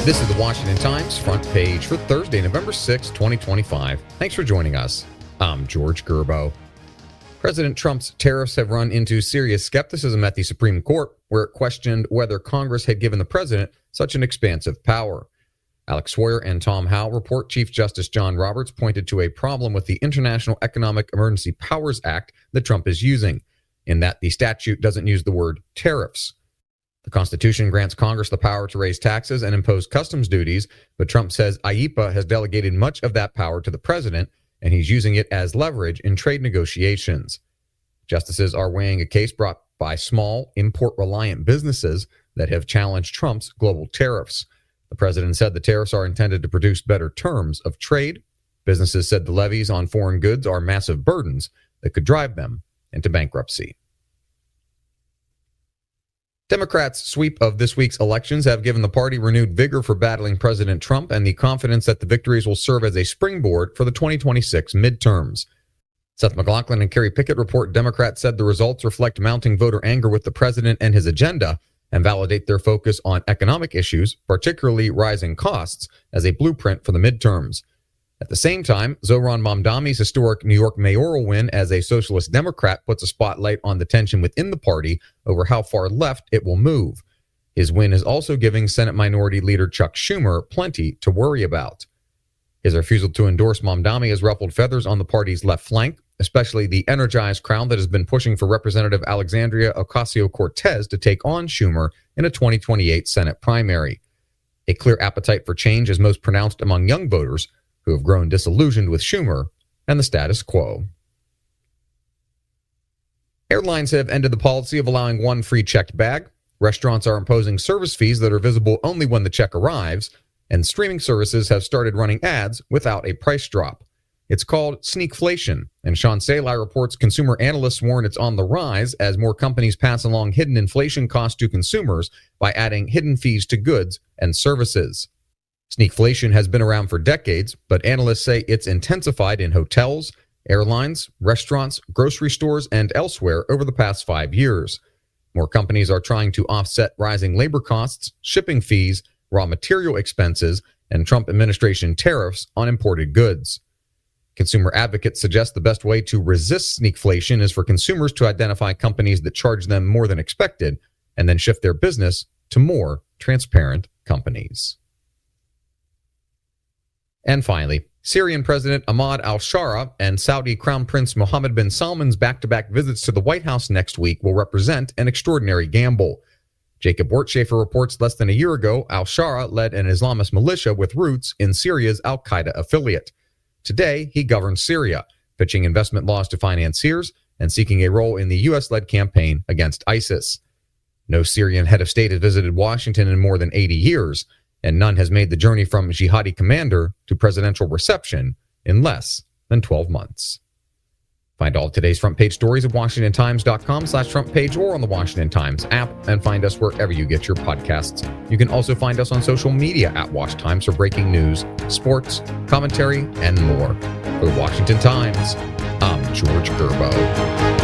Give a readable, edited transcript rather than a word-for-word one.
This is the Washington Times front page for Thursday, November 6, 2025. Thanks for joining us. I'm George Gerbo. President Trump's tariffs have run into serious skepticism at the Supreme Court, where it questioned whether Congress had given the president such an expansive power. Alex Sawyer and Tom Howell report Chief Justice John Roberts pointed to a problem with the International Economic Emergency Powers Act that Trump is using, in that the statute doesn't use the word tariffs. The Constitution grants Congress the power to raise taxes and impose customs duties, but Trump says IEEPA has delegated much of that power to the president, and he's using it as leverage in trade negotiations. Justices are weighing a case brought by small, import-reliant businesses that have challenged Trump's global tariffs. The president said the tariffs are intended to produce better terms of trade. Businesses said the levies on foreign goods are massive burdens that could drive them into bankruptcy. Democrats' sweep of this week's elections have given the party renewed vigor for battling President Trump and the confidence that the victories will serve as a springboard for the 2026 midterms. Seth MacLaughlin and Kerry Pickett report Democrats said the results reflect mounting voter anger with the president and his agenda and validate their focus on economic issues, particularly rising costs, as a blueprint for the midterms. At the same time, Zohran Mamdani's historic New York mayoral win as a socialist Democrat puts a spotlight on the tension within the party over how far left it will move. His win is also giving Senate Minority Leader Chuck Schumer plenty to worry about. His refusal to endorse Mamdani has ruffled feathers on the party's left flank, especially the energized crowd that has been pushing for Representative Alexandria Ocasio-Cortez to take on Schumer in a 2028 Senate primary. A clear appetite for change is most pronounced among young voters, who have grown disillusioned with Schumer and the status quo. Airlines have ended the policy of allowing one free checked bag. Restaurants are imposing service fees that are visible only when the check arrives, and streaming services have started running ads without a price drop. It's called sneakflation, and Sean Salai reports consumer analysts warn it's on the rise as more companies pass along hidden inflation costs to consumers by adding hidden fees to goods and services. Sneakflation has been around for decades, but analysts say it's intensified in hotels, airlines, restaurants, grocery stores, and elsewhere over the past 5 years. More companies are trying to offset rising labor costs, shipping fees, raw material expenses, and Trump administration tariffs on imported goods. Consumer advocates suggest the best way to resist sneakflation is for consumers to identify companies that charge them more than expected and then shift their business to more transparent companies. And finally, Syrian President Ahmad al-Shara and Saudi Crown Prince Mohammed bin Salman's back-to-back visits to the White House next week will represent an extraordinary gamble. Jacob Wertschafer reports less than a year ago, al-Shara led an Islamist militia with roots in Syria's al-Qaeda affiliate. Today, he governs Syria, pitching investment laws to financiers and seeking a role in the U.S.-led campaign against ISIS. No Syrian head of state has visited Washington in more than 80 years, and none has made the journey from jihadi commander to presidential reception in less than 12 months. Find all today's front page stories at WashingtonTimes.com/front page or on the Washington Times app, and find us wherever you get your podcasts. You can also find us on social media at Wash Times for breaking news, sports, commentary, and more. For the Washington Times, I'm George Gerbo.